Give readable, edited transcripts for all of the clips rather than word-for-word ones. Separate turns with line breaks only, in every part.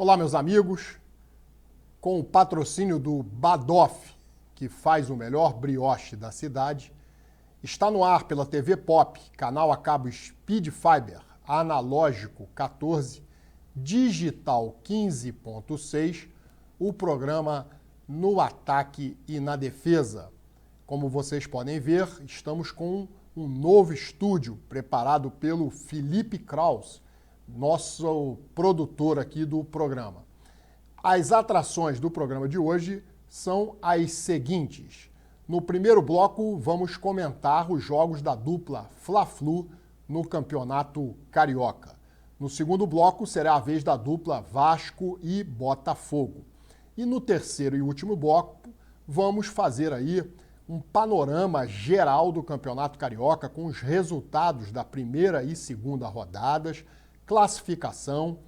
Olá, meus amigos. Com o patrocínio do Badoff, que faz o melhor brioche da cidade, está no ar pela TV Pop, canal a cabo Speed Fiber, analógico 14, digital 15.6, o programa No Ataque e na Defesa. Como vocês podem ver, estamos com um novo estúdio preparado pelo Felipe Kraus, nosso produtor aqui do programa. As atrações do programa de hoje são as seguintes. No primeiro bloco, vamos comentar os jogos da dupla Fla-Flu no Campeonato Carioca. No segundo bloco, será a vez da dupla Vasco e Botafogo. E no terceiro e último bloco, vamos fazer aí um panorama geral do Campeonato Carioca com os resultados da primeira e segunda rodadas, classificação,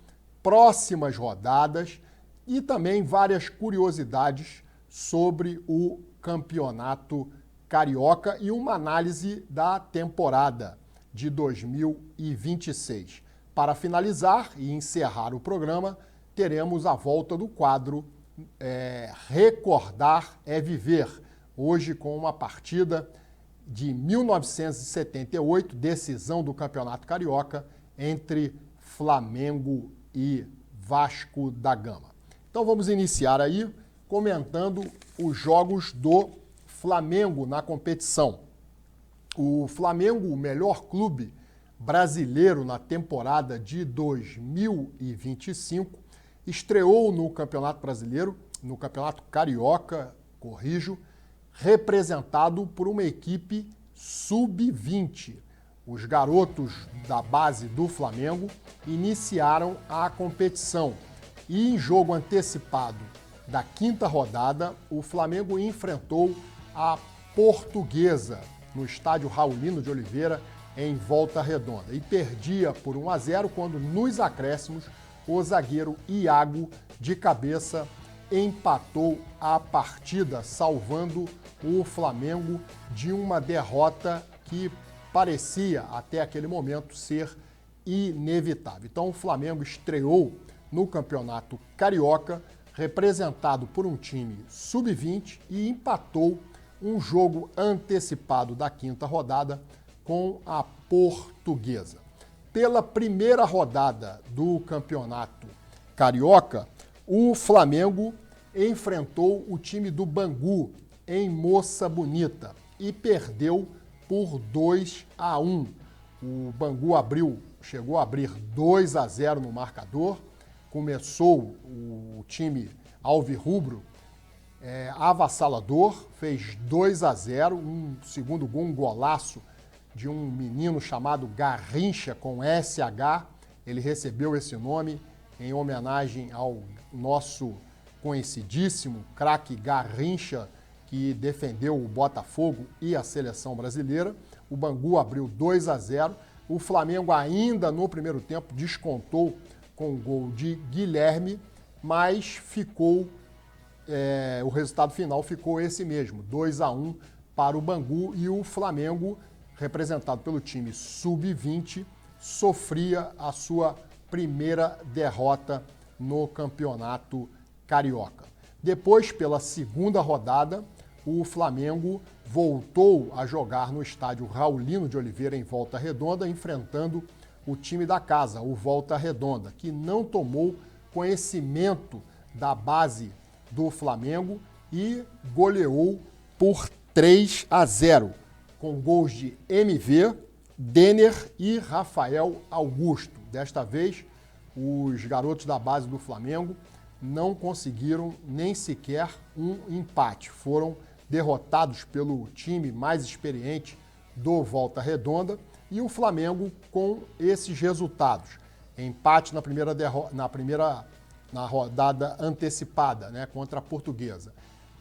próximas rodadas e também várias curiosidades sobre o Campeonato Carioca e uma análise da temporada de 2026. Para finalizar e encerrar o programa, teremos a volta do quadro Recordar é Viver, hoje com uma partida de 1978, decisão do Campeonato Carioca entre Flamengo e Vasco da Gama. Então vamos iniciar aí comentando os jogos do Flamengo na competição. O Flamengo, o melhor clube brasileiro na temporada de 2025, estreou no Campeonato Brasileiro, no Campeonato Carioca, representado por uma equipe sub-20. Os garotos da base do Flamengo iniciaram a competição e em jogo antecipado da quinta rodada, o Flamengo enfrentou a Portuguesa no estádio Raulino de Oliveira, em Volta Redonda, e perdia por 1-0 quando, nos acréscimos, o zagueiro Iago, de cabeça, empatou a partida, salvando o Flamengo de uma derrota que parecia, até aquele momento, ser inevitável. Então, o Flamengo estreou no Campeonato Carioca, representado por um time sub-20 e empatou um jogo antecipado da quinta rodada com a Portuguesa. Pela primeira rodada do Campeonato Carioca, o Flamengo enfrentou o time do Bangu em Moça Bonita e perdeu por 2-1. O Bangu chegou a abrir 2-0 no marcador. Começou o time alvirrubro avassalador, fez 2-0, um segundo gol, um golaço de um menino chamado Garrincha, com SH. Ele recebeu esse nome em homenagem ao nosso conhecidíssimo craque Garrincha, que defendeu o Botafogo e a seleção brasileira. O Bangu abriu 2-0. O Flamengo ainda no primeiro tempo descontou com o gol de Guilherme, mas o resultado final ficou esse mesmo, 2-1 para o Bangu, e o Flamengo, representado pelo time sub-20, sofria a sua primeira derrota no Campeonato Carioca. Depois, pela segunda rodada, o Flamengo voltou a jogar no estádio Raulino de Oliveira, em Volta Redonda, enfrentando o time da casa, o Volta Redonda, que não tomou conhecimento da base do Flamengo e goleou por 3-0, com gols de MV, Denner e Rafael Augusto. Desta vez, os garotos da base do Flamengo não conseguiram nem sequer um empate. Foram derrotados pelo time mais experiente do Volta Redonda e o Flamengo, com esses resultados: empate na rodada antecipada, contra a Portuguesa,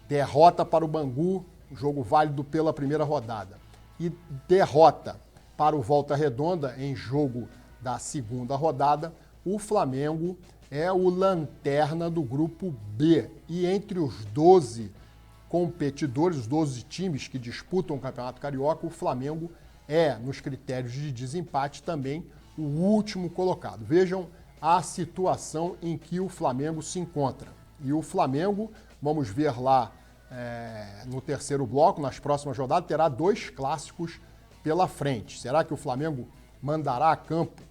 derrota para o Bangu, jogo válido pela primeira rodada, e derrota para o Volta Redonda em jogo da segunda rodada, o Flamengo é o lanterna do grupo B. E entre os 12 competidores, os 12 times que disputam o Campeonato Carioca, o Flamengo é, nos critérios de desempate, também o último colocado. Vejam a situação em que o Flamengo se encontra. E o Flamengo, vamos ver lá no terceiro bloco, nas próximas rodadas, terá 2 clássicos pela frente. Será que o Flamengo mandará a campo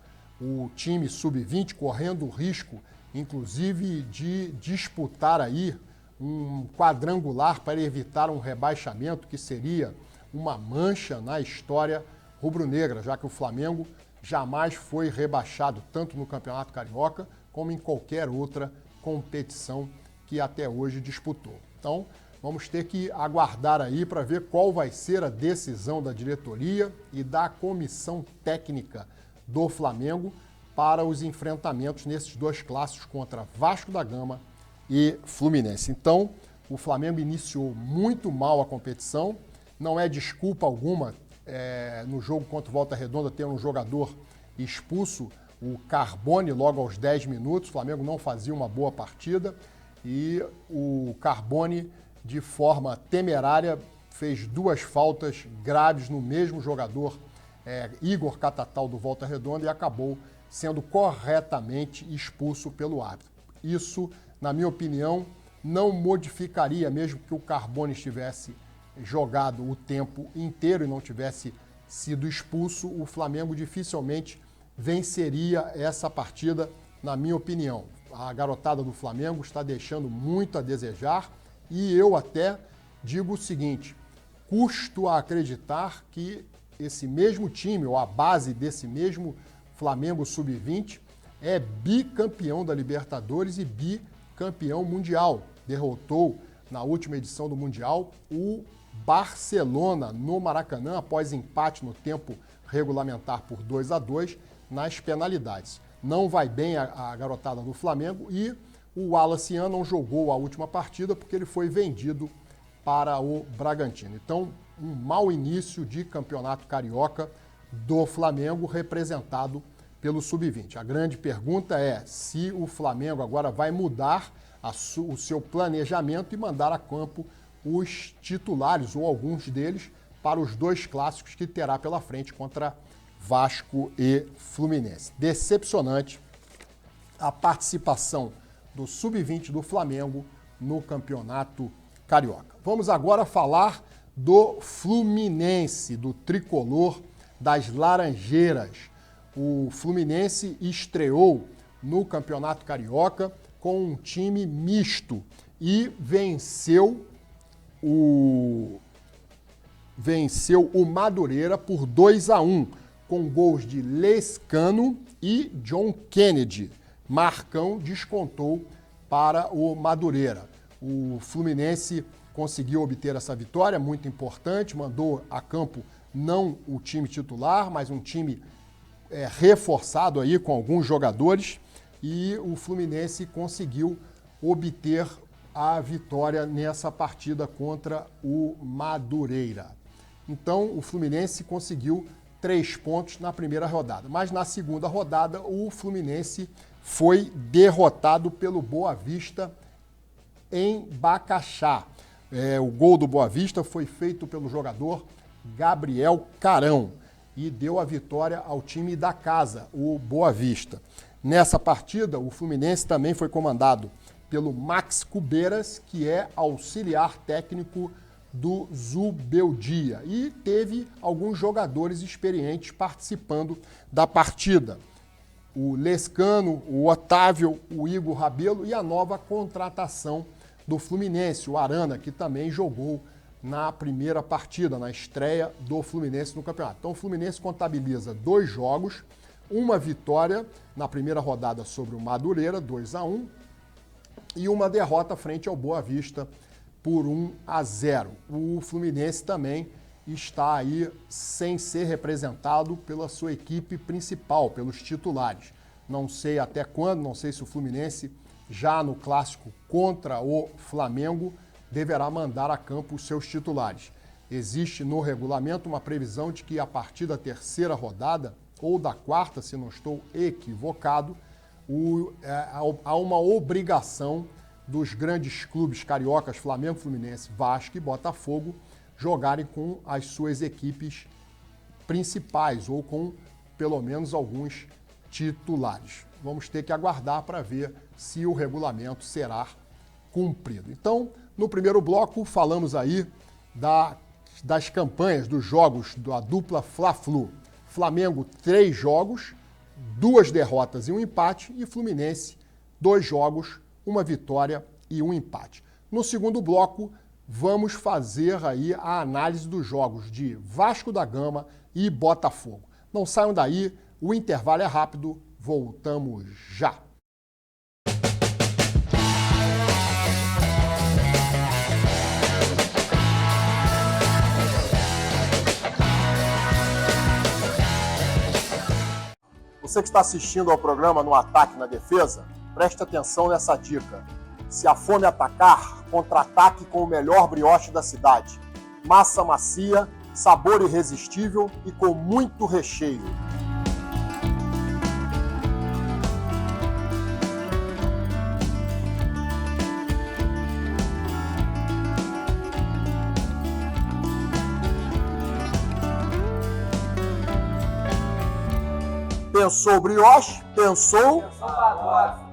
o time sub-20, correndo o risco, inclusive, de disputar aí um quadrangular para evitar um rebaixamento, que seria uma mancha na história rubro-negra, já que o Flamengo jamais foi rebaixado, tanto no Campeonato Carioca, como em qualquer outra competição que até hoje disputou. Então, vamos ter que aguardar aí para ver qual vai ser a decisão da diretoria e da comissão técnica do Flamengo para os enfrentamentos nesses 2 clássicos contra Vasco da Gama e Fluminense. Então, o Flamengo iniciou muito mal a competição, não é desculpa alguma no jogo contra o Volta Redonda ter um jogador expulso, o Carbone, logo aos 10 minutos, o Flamengo não fazia uma boa partida e o Carbone, de forma temerária, fez 2 faltas graves no mesmo jogador, Igor Catatal, do Volta Redonda, e acabou sendo corretamente expulso pelo árbitro. Isso, na minha opinião, não modificaria, mesmo que o Carbone estivesse jogado o tempo inteiro e não tivesse sido expulso, o Flamengo dificilmente venceria essa partida, na minha opinião. A garotada do Flamengo está deixando muito a desejar e eu até digo o seguinte: custo a acreditar que esse mesmo time, ou a base desse mesmo Flamengo Sub-20, é bicampeão da Libertadores e bicampeão mundial. Derrotou na última edição do Mundial o Barcelona no Maracanã, após empate no tempo regulamentar por 2-2 nas penalidades. Não vai bem a garotada do Flamengo e o Wallace Ian não jogou a última partida porque ele foi vendido para o Bragantino. Então, um mau início de campeonato carioca do Flamengo, representado pelo Sub-20. A grande pergunta é se o Flamengo agora vai mudar o seu planejamento e mandar a campo os titulares, ou alguns deles, para os 2 clássicos que terá pela frente contra Vasco e Fluminense. Decepcionante a participação do Sub-20 do Flamengo no Campeonato Carioca. Vamos agora falar do Fluminense, do tricolor das Laranjeiras. O Fluminense estreou no Campeonato Carioca com um time misto e venceu o Madureira por 2-1, com gols de Lescano e John Kennedy. Marcão descontou para o Madureira. O Fluminense conseguiu obter essa vitória, muito importante, mandou a campo não o time titular, mas um time reforçado aí com alguns jogadores, e o Fluminense conseguiu obter a vitória nessa partida contra o Madureira. Então, o Fluminense conseguiu 3 pontos na primeira rodada. Mas na segunda rodada, o Fluminense foi derrotado pelo Boa Vista em Bacaxá. O gol do Boa Vista foi feito pelo jogador Gabriel Carão e deu a vitória ao time da casa, o Boa Vista. Nessa partida, o Fluminense também foi comandado pelo Max Cubeiras, que é auxiliar técnico do Zubeldia, e teve alguns jogadores experientes participando da partida. O Lescano, o Otávio, o Igor Rabelo e a nova contratação do Fluminense, o Arana, que também jogou na primeira partida, na estreia do Fluminense no campeonato. Então o Fluminense contabiliza 2 jogos, uma vitória na primeira rodada sobre o Madureira, 2-1, e uma derrota frente ao Boa Vista por 1-0. O Fluminense também está aí sem ser representado pela sua equipe principal, pelos titulares. Não sei até quando, não sei se o Fluminense, já no clássico contra o Flamengo, deverá mandar a campo os seus titulares. Existe no regulamento uma previsão de que a partir da terceira rodada, ou da quarta, se não estou equivocado, há uma obrigação dos grandes clubes cariocas, Flamengo, Fluminense, Vasco e Botafogo, jogarem com as suas equipes principais ou com pelo menos alguns titulares. vamos ter que aguardar para ver se o regulamento será cumprido. Então, no primeiro bloco, falamos aí das campanhas, dos jogos da dupla Fla-Flu. Flamengo, 3 jogos, 2 derrotas e 1 empate, e Fluminense, 2 jogos, 1 vitória e 1 empate. No segundo bloco, vamos fazer aí a análise dos jogos de Vasco da Gama e Botafogo. Não saiam daí, o intervalo é rápido, voltamos já. Você que está assistindo ao programa No Ataque na Defesa, preste atenção nessa dica. Se a fome atacar, contra-ataque com o melhor brioche da cidade. Massa macia, sabor irresistível e com muito recheio. Pensou brioche? Pensou Badoff.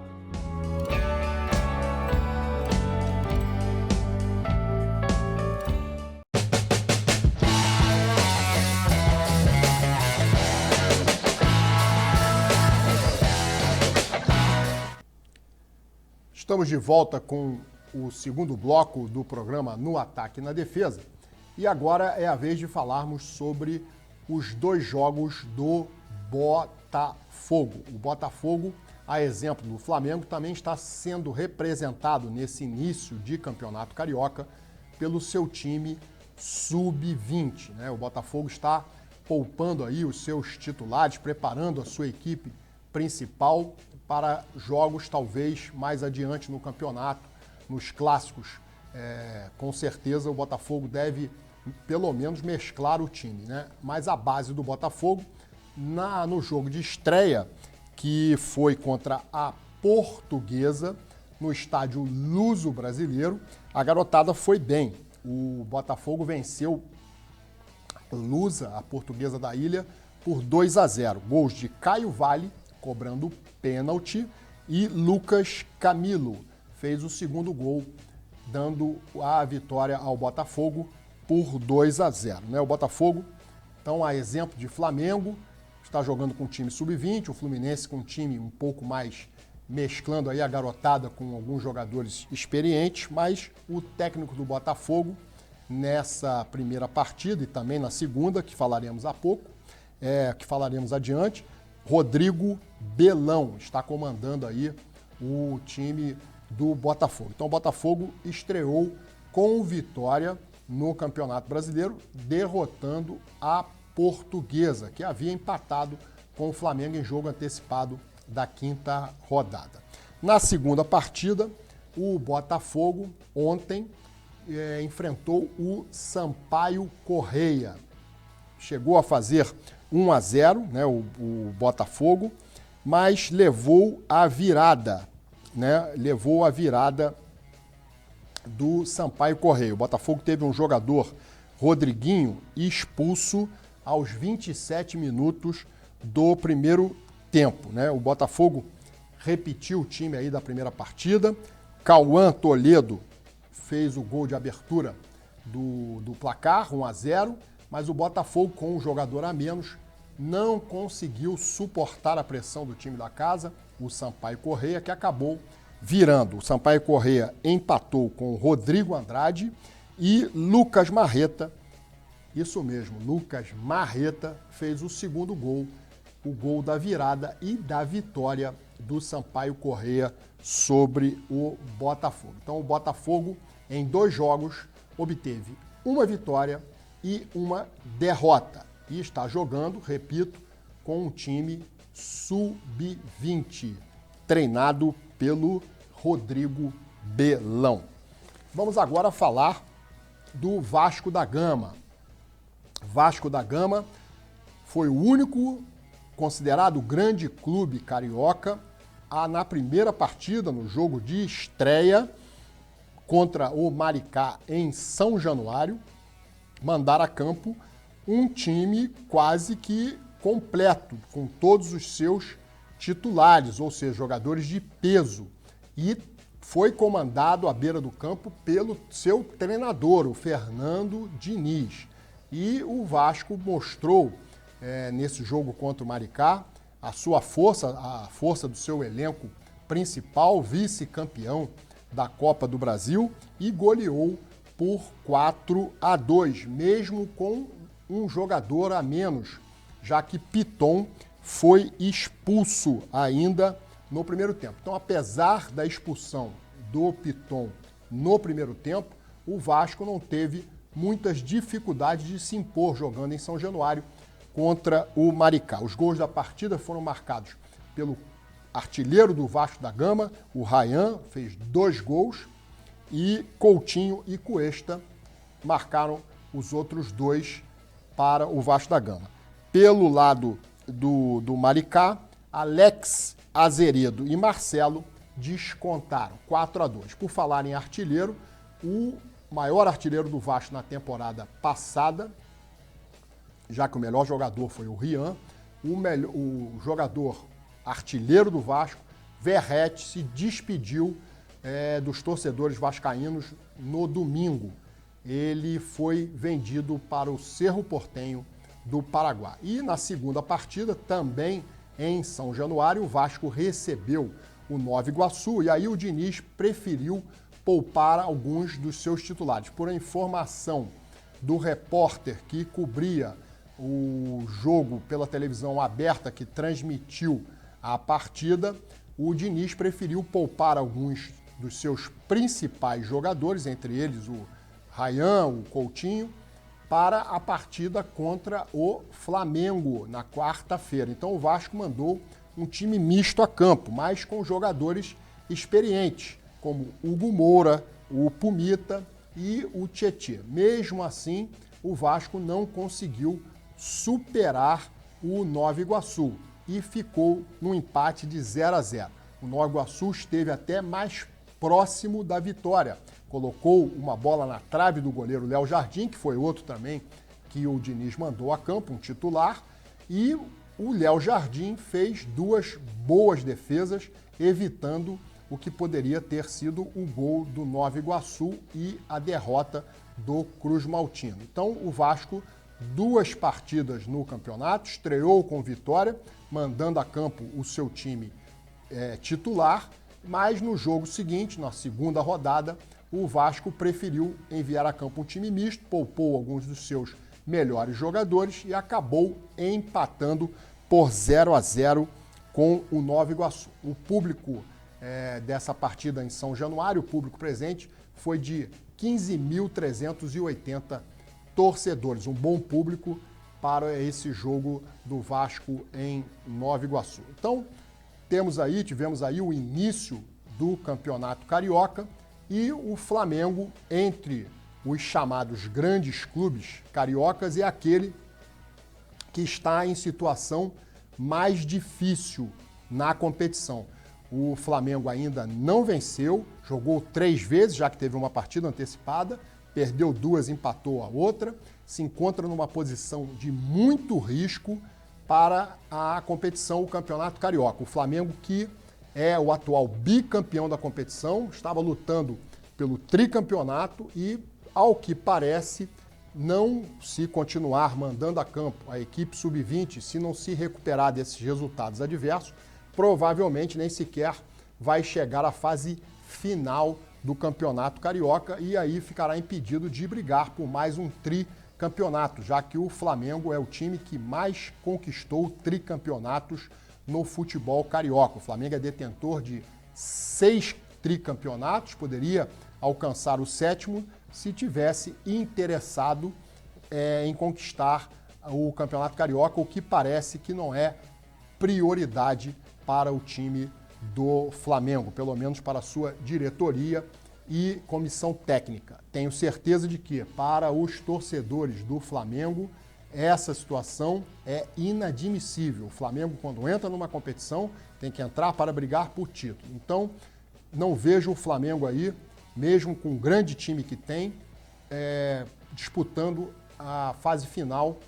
Estamos de volta com o segundo bloco do programa No Ataque e na Defesa. E agora é a vez de falarmos sobre os 2 jogos do Botafogo. O Botafogo, a exemplo do Flamengo, também está sendo representado nesse início de campeonato carioca pelo seu time sub-20, né? O Botafogo está poupando aí os seus titulares, preparando a sua equipe principal para jogos talvez mais adiante no campeonato, nos clássicos. Com certeza o Botafogo deve pelo menos mesclar o time, né? Mas a base do Botafogo, no jogo de estreia, que foi contra a Portuguesa, no estádio Luso Brasileiro, a garotada foi bem. O Botafogo venceu Lusa, a Portuguesa da Ilha, por 2-0. Gols de Caio Vale, cobrando pênalti, e Lucas Camilo fez o segundo gol, dando a vitória ao Botafogo por 2-0. Né? O Botafogo, então, a exemplo de Flamengo, está jogando com um time sub-20, o Fluminense com um time um pouco mais mesclando aí a garotada com alguns jogadores experientes, mas o técnico do Botafogo, nessa primeira partida e também na segunda, que falaremos há pouco, que falaremos adiante, Rodrigo Belão está comandando aí o time do Botafogo. Então o Botafogo estreou com vitória no Campeonato Brasileiro, derrotando a Portuguesa, que havia empatado com o Flamengo em jogo antecipado da 5ª rodada. Na segunda partida, o Botafogo ontem enfrentou o Sampaio Corrêa. Chegou a fazer 1-0, né, o Botafogo, mas levou a virada, né? Levou a virada do Sampaio Corrêa. O Botafogo teve um jogador, Rodriguinho, expulso aos 27 minutos do primeiro tempo, né? O Botafogo repetiu o time aí da primeira partida. Cauã Toledo fez o gol de abertura do placar, 1-0, mas o Botafogo, com um jogador a menos, não conseguiu suportar a pressão do time da casa, o Sampaio Corrêa, que acabou virando. O Sampaio Corrêa empatou com Rodrigo Andrade e Lucas Marreta. Isso mesmo, Lucas Marreta fez o segundo gol, o gol da virada e da vitória do Sampaio Corrêa sobre o Botafogo. Então o Botafogo, em 2 jogos, obteve 1 vitória e 1 derrota. E está jogando, repito, com um time sub-20, treinado pelo Rodrigo Belão. Vamos agora falar do Vasco da Gama. Vasco da Gama foi o único considerado grande clube carioca a, na primeira partida, no jogo de estreia contra o Maricá em São Januário, mandar a campo um time quase que completo, com todos os seus titulares, ou seja, jogadores de peso. E foi comandado à beira do campo pelo seu treinador, o Fernando Diniz. E o Vasco mostrou, nesse jogo contra o Maricá, a sua força, a força do seu elenco principal, vice-campeão da Copa do Brasil, e goleou por 4-2, mesmo com um jogador a menos, já que Piton foi expulso ainda no primeiro tempo. Então, apesar da expulsão do Piton no primeiro tempo, o Vasco não teve muitas dificuldades de se impor jogando em São Januário contra o Maricá. Os gols da partida foram marcados pelo artilheiro do Vasco da Gama, o Ryan, fez 2 gols, e Coutinho e Cuesta marcaram os outros 2 para o Vasco da Gama. Pelo lado do Maricá, Alex Azeredo e Marcelo descontaram 4-2. Por falar em artilheiro, o maior artilheiro do Vasco na temporada passada, já que o melhor jogador foi o Rian, o jogador artilheiro do Vasco, Verratti, se despediu dos torcedores vascaínos no domingo. Ele foi vendido para o Cerro Porteño do Paraguai. E na segunda partida, também em São Januário, o Vasco recebeu o Nova Iguaçu e aí o Diniz preferiu poupar alguns dos seus titulares. Por informação do repórter que cobria o jogo pela televisão aberta, que transmitiu a partida, o Diniz preferiu poupar alguns dos seus principais jogadores, entre eles o Ryan, o Coutinho, para a partida contra o Flamengo na quarta-feira. Então o Vasco mandou um time misto a campo, mas com jogadores experientes, como Hugo Moura, o Pumita e o Tietê. Mesmo assim, o Vasco não conseguiu superar o Nova Iguaçu e ficou num empate de 0-0. O Nova Iguaçu esteve até mais próximo da vitória. Colocou uma bola na trave do goleiro Léo Jardim, que foi outro também que o Diniz mandou a campo, um titular, e o Léo Jardim fez 2 boas defesas, evitando o que poderia ter sido o gol do Nova Iguaçu e a derrota do Cruz Maltino. Então o Vasco, 2 partidas no campeonato, estreou com vitória, mandando a campo o seu time titular, mas no jogo seguinte, na segunda rodada, o Vasco preferiu enviar a campo um time misto, poupou alguns dos seus melhores jogadores e acabou empatando por 0-0 com o Nova Iguaçu. O público dessa partida em São Januário, o público presente, foi de 15.380 torcedores. Um bom público para esse jogo do Vasco em Nova Iguaçu. Então, tivemos aí o início do Campeonato Carioca e o Flamengo, entre os chamados grandes clubes cariocas, é aquele que está em situação mais difícil na competição. O Flamengo ainda não venceu, jogou 3 vezes, já que teve uma partida antecipada, perdeu 2, empatou a outra, se encontra numa posição de muito risco para a competição, o Campeonato Carioca. O Flamengo, que é o atual bicampeão da competição, estava lutando pelo tricampeonato e, ao que parece, não se continuar mandando a campo a equipe sub-20, se não se recuperar desses resultados adversos, provavelmente nem sequer vai chegar à fase final do Campeonato Carioca e aí ficará impedido de brigar por mais um tricampeonato, já que o Flamengo é o time que mais conquistou tricampeonatos no futebol carioca. O Flamengo é detentor de 6 tricampeonatos, poderia alcançar o 7º se tivesse interessado em conquistar o Campeonato Carioca, o que parece que não é prioridade para o time do Flamengo, pelo menos para a sua diretoria e comissão técnica. Tenho certeza de que, para os torcedores do Flamengo, essa situação é inadmissível. O Flamengo, quando entra numa competição, tem que entrar para brigar por título. Então, não vejo o Flamengo aí, mesmo com o grande time que tem, disputando a fase final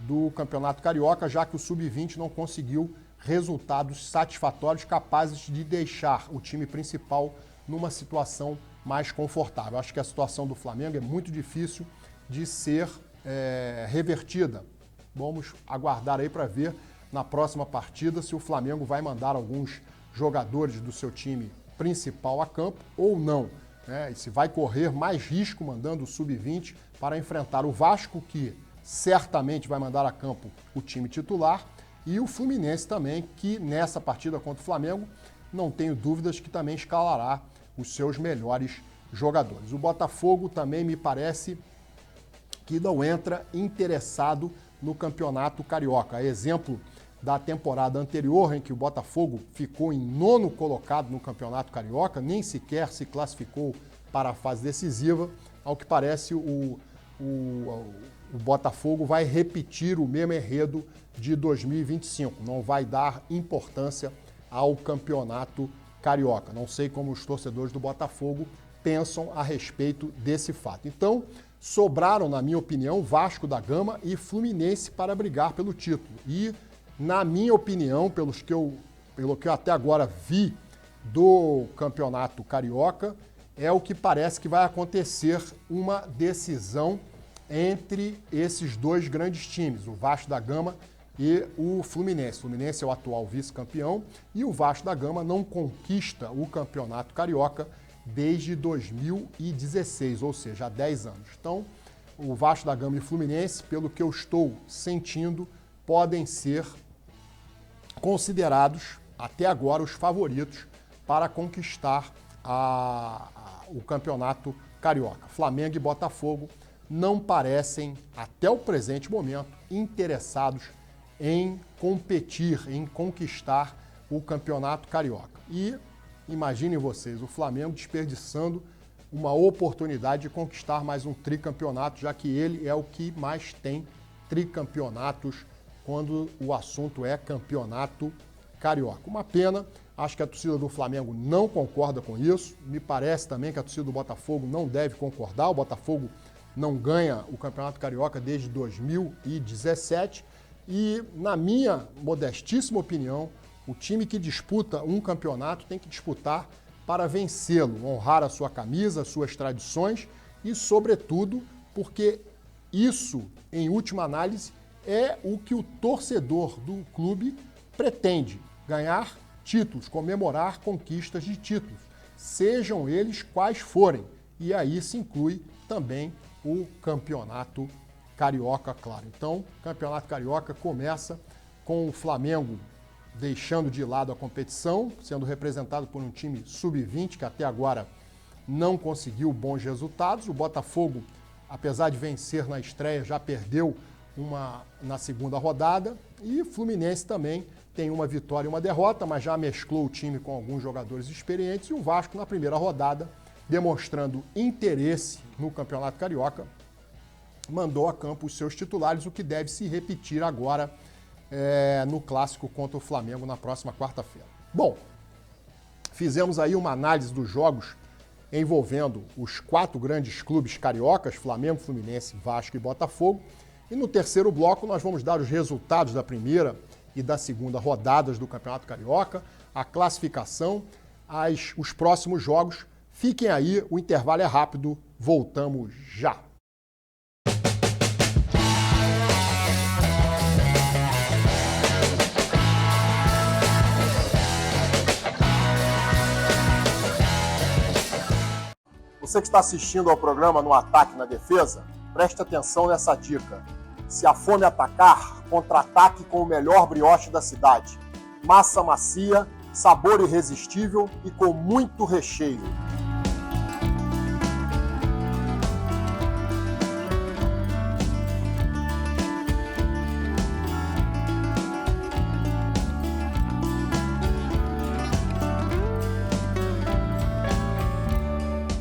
do Campeonato Carioca, já que o Sub-20 não conseguiu resultados satisfatórios capazes de deixar o time principal numa situação mais confortável. Acho que a situação do Flamengo é muito difícil de ser revertida. Vamos aguardar aí para ver na próxima partida se o Flamengo vai mandar alguns jogadores do seu time principal a campo ou não, né? E se vai correr mais risco mandando o sub-20 para enfrentar o Vasco, que certamente vai mandar a campo o time titular, e o Fluminense também, que nessa partida contra o Flamengo, não tenho dúvidas que também escalará os seus melhores jogadores. O Botafogo também me parece que não entra interessado no Campeonato Carioca. A exemplo da temporada anterior, em que o Botafogo ficou em 9º colocado no Campeonato Carioca, nem sequer se classificou para a fase decisiva. Ao que parece, o Botafogo vai repetir o mesmo enredo de 2025. Não vai dar importância ao Campeonato Carioca. Não sei como os torcedores do Botafogo pensam a respeito desse fato. Então, sobraram, na minha opinião, Vasco da Gama e Fluminense para brigar pelo título. E, na minha opinião, pelo que eu até agora vi do Campeonato Carioca, é o que parece que vai acontecer uma decisão entre esses dois grandes times, o Vasco da Gama e o Fluminense. O Fluminense é o atual vice-campeão e o Vasco da Gama não conquista o Campeonato Carioca desde 2016, ou seja, há 10 anos. Então, o Vasco da Gama e o Fluminense, pelo que eu estou sentindo, podem ser considerados, até agora, os favoritos para conquistar o Campeonato Carioca. Flamengo e Botafogo não parecem, até o presente momento, interessados em competir, em conquistar o Campeonato Carioca. E imaginem vocês, o Flamengo desperdiçando uma oportunidade de conquistar mais um tricampeonato, já que ele é o que mais tem tricampeonatos quando o assunto é Campeonato Carioca. Uma pena, acho que a torcida do Flamengo não concorda com isso, me parece também que a torcida do Botafogo não deve concordar, o Botafogo não ganha o Campeonato Carioca desde 2017 e, na minha modestíssima opinião, o time que disputa um campeonato tem que disputar para vencê-lo, honrar a sua camisa, as suas tradições e, sobretudo, porque isso, em última análise, é o que o torcedor do clube pretende, ganhar títulos, comemorar conquistas de títulos, sejam eles quais forem. E aí se inclui também o Campeonato Carioca, claro. Então, o Campeonato Carioca começa com o Flamengo deixando de lado a competição, sendo representado por um time sub-20 que até agora não conseguiu bons resultados. O Botafogo, apesar de vencer na estreia, já perdeu uma na segunda rodada. E o Fluminense também tem uma vitória e uma derrota, mas já mesclou o time com alguns jogadores experientes. E o Vasco, na primeira rodada, demonstrando interesse no Campeonato Carioca, mandou a campo os seus titulares, o que deve se repetir agora no clássico contra o Flamengo na próxima quarta-feira. Bom, fizemos aí uma análise dos jogos envolvendo os 4 grandes clubes cariocas, Flamengo, Fluminense, Vasco e Botafogo. E no terceiro bloco nós vamos dar os resultados da primeira e da segunda rodadas do Campeonato Carioca, a classificação, os próximos jogos. Fiquem aí, o intervalo é rápido, voltamos já. Você que está assistindo ao programa No Ataque na Defesa, preste atenção nessa dica. Se a fome atacar, contra-ataque com o melhor brioche da cidade. Massa macia, sabor irresistível e com muito recheio.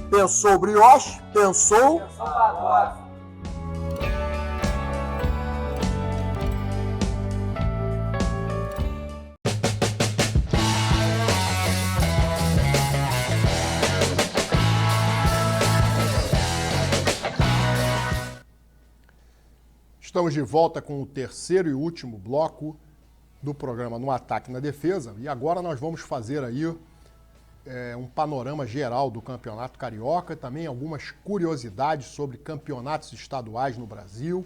Pensou brioche? Pensou Badoff. Estamos de volta com o terceiro e último bloco do programa No Ataque e na Defesa. E agora nós vamos fazer aí um panorama geral do Campeonato Carioca, também algumas curiosidades sobre campeonatos estaduais no Brasil,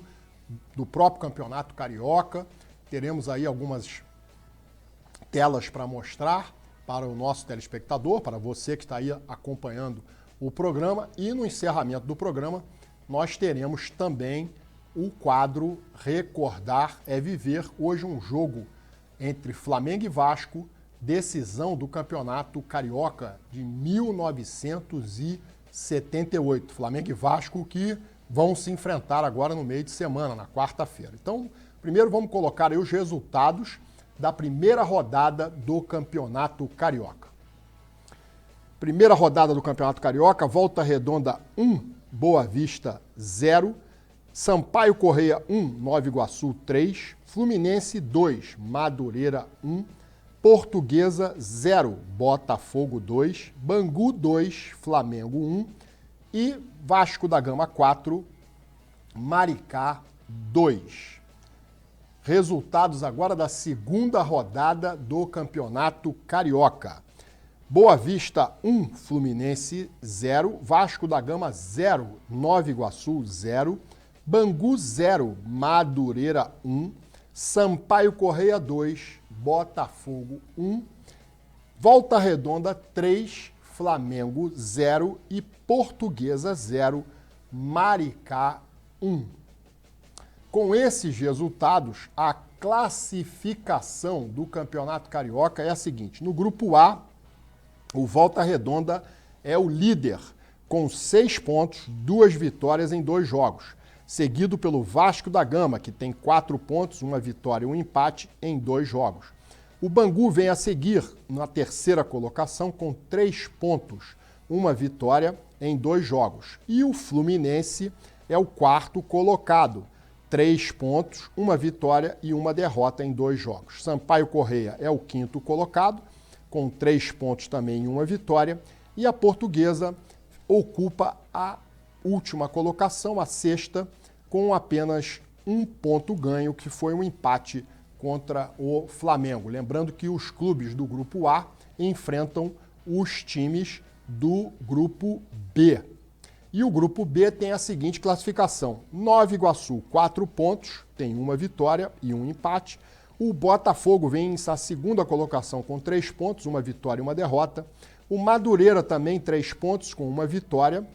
do próprio Campeonato Carioca. Teremos aí algumas telas para mostrar para o nosso telespectador, para você que está aí acompanhando o programa. E no encerramento do programa, nós teremos também o quadro Recordar é Viver. Hoje um jogo entre Flamengo e Vasco, decisão do Campeonato Carioca de 1978. Flamengo e Vasco que vão se enfrentar agora no meio de semana, na quarta-feira. Então, primeiro vamos colocar aí os resultados da primeira rodada do Campeonato Carioca. Primeira rodada do Campeonato Carioca, Volta Redonda 1, Boa Vista 0, Sampaio Corrêa 1, Nova Iguaçu 3, Fluminense 2, Madureira 1, Portuguesa 0, Botafogo 2, Bangu 2, Flamengo 1 e Vasco da Gama 4, Maricá 2. Resultados agora da segunda rodada do Campeonato Carioca. Boa Vista 1, Fluminense 0, Vasco da Gama 0, Nova Iguaçu 0, Bangu 0, Madureira 1, Sampaio Corrêa 2, Botafogo 1, Volta Redonda 3, Flamengo 0 e Portuguesa 0, Maricá 1. Com esses resultados, a classificação do Campeonato Carioca é a seguinte. No grupo A, o Volta Redonda é o líder, com 6 pontos, 2 vitórias em 2 jogos, seguido pelo Vasco da Gama, que tem 4 pontos, 1 vitória e 1 empate em 2 jogos. O Bangu vem a seguir na terceira colocação com 3 pontos, 1 vitória em 2 jogos. E o Fluminense é o quarto colocado, 3 pontos, 1 vitória e 1 derrota em 2 jogos. Sampaio Corrêa é o quinto colocado, com 3 pontos também e 1 vitória. E a Portuguesa ocupa a última colocação, a sexta, com apenas 1 ponto ganho, que foi um empate contra o Flamengo. Lembrando que os clubes do grupo A enfrentam os times do grupo B. E o grupo B tem a seguinte classificação. Nova Iguaçu, 4 pontos, tem 1 vitória e 1 empate. O Botafogo vem à segunda colocação com 3 pontos, 1 vitória e 1 derrota. O Madureira também 3 pontos com 1 vitória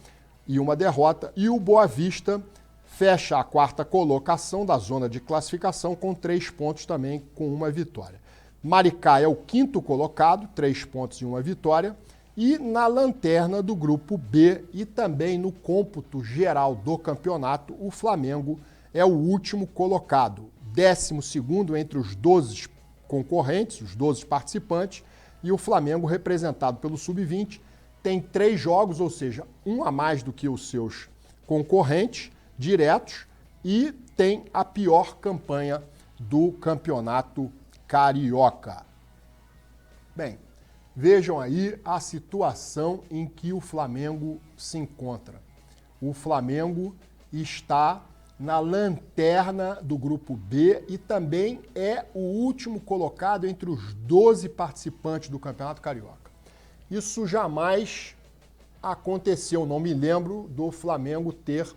e 1 derrota. E o Boa Vista fecha a quarta colocação da zona de classificação com 3 pontos também com 1 vitória. Maricá é o quinto colocado, 3 pontos e 1 vitória. E na lanterna do grupo B e também no cômputo geral do campeonato, o Flamengo é o último colocado, 12º entre os 12 concorrentes, os 12 participantes, e o Flamengo, representado pelo Sub-20, tem 3 jogos, ou seja, 1 a mais do que os seus concorrentes diretos e tem a pior campanha do Campeonato Carioca. Bem, vejam aí a situação em que o Flamengo se encontra. O Flamengo está na lanterna do grupo B e também é o último colocado entre os 12 participantes do Campeonato Carioca. Isso jamais aconteceu, não me lembro do Flamengo ter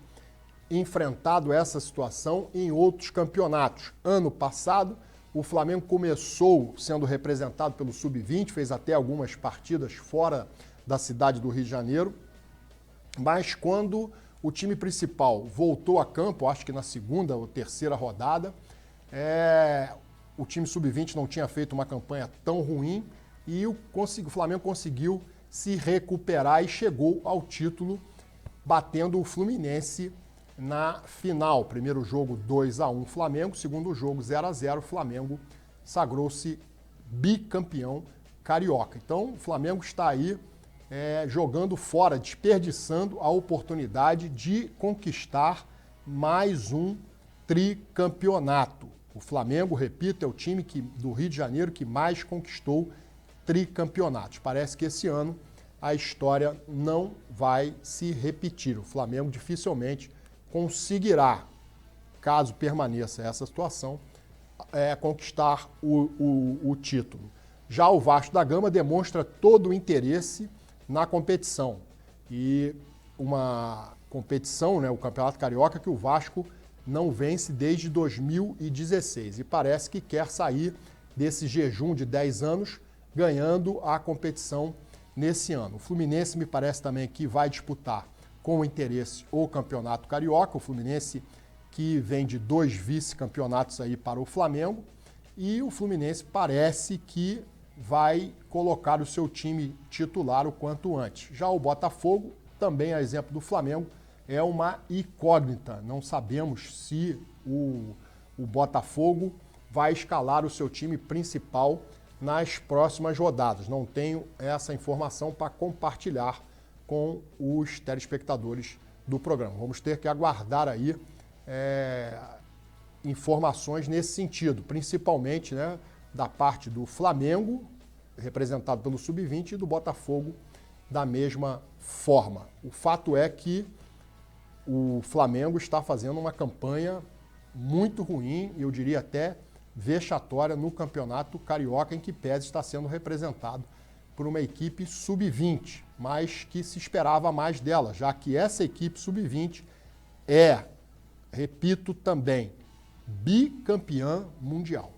enfrentado essa situação em outros campeonatos. Ano passado, o Flamengo começou sendo representado pelo Sub-20, fez até algumas partidas fora da cidade do Rio de Janeiro, mas quando o time principal voltou a campo, acho que na segunda ou terceira rodada, o time Sub-20 não tinha feito uma campanha tão ruim e o Flamengo conseguiu se recuperar e chegou ao título batendo o Fluminense na final. Primeiro jogo 2-1 Flamengo, segundo jogo 0-0, Flamengo sagrou-se bicampeão carioca. Então o Flamengo está aí jogando fora, desperdiçando a oportunidade de conquistar mais um tricampeonato. O Flamengo, repito, é o time do Rio de Janeiro que mais conquistou tricampeonatos. Parece que esse ano a história não vai se repetir. O Flamengo dificilmente conseguirá, caso permaneça essa situação, conquistar o título. Já o Vasco da Gama demonstra todo o interesse na competição. E uma competição, né, o Campeonato Carioca, que o Vasco não vence desde 2016. E parece que quer sair desse jejum de 10 anos ganhando a competição nesse ano. O Fluminense me parece também que vai disputar com interesse o Campeonato Carioca. O Fluminense que vem de 2 vice-campeonatos aí para o Flamengo. E o Fluminense parece que vai colocar o seu time titular o quanto antes. Já o Botafogo, também a exemplo do Flamengo, é uma incógnita. Não sabemos se o Botafogo vai escalar o seu time principal nas próximas rodadas. Não tenho essa informação para compartilhar com os telespectadores do programa. Vamos ter que aguardar aí informações nesse sentido, principalmente, né, da parte do Flamengo, representado pelo Sub-20, e do Botafogo da mesma forma. O fato é que o Flamengo está fazendo uma campanha muito ruim, eu diria até vexatória, no Campeonato Carioca, em que pese está sendo representado por uma equipe Sub-20, mas que se esperava mais dela, já que essa equipe Sub-20 é, repito também, bicampeã mundial.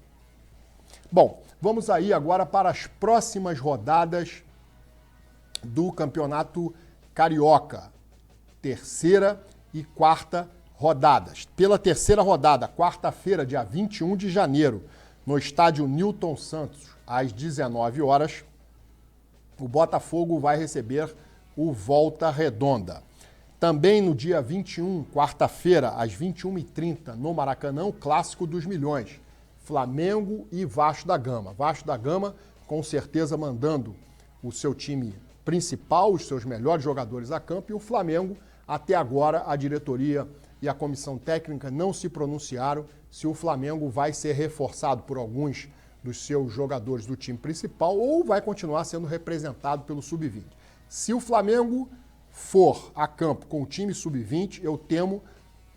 Bom, vamos aí agora para as próximas rodadas do Campeonato Carioca. Terceira e quarta rodadas. Pela terceira rodada, quarta-feira, dia 21 de janeiro, no estádio Newton Santos, às 19 horas, o Botafogo vai receber o Volta Redonda. Também no dia 21, quarta-feira, às 21h30, no Maracanã, o Clássico dos Milhões. Flamengo e Vasco da Gama. Vasco da Gama, com certeza, mandando o seu time principal, os seus melhores jogadores a campo, e o Flamengo, até agora, a diretoria e a comissão técnica não se pronunciaram se o Flamengo vai ser reforçado por alguns dos seus jogadores do time principal ou vai continuar sendo representado pelo Sub-20. Se o Flamengo for a campo com o time Sub-20, eu temo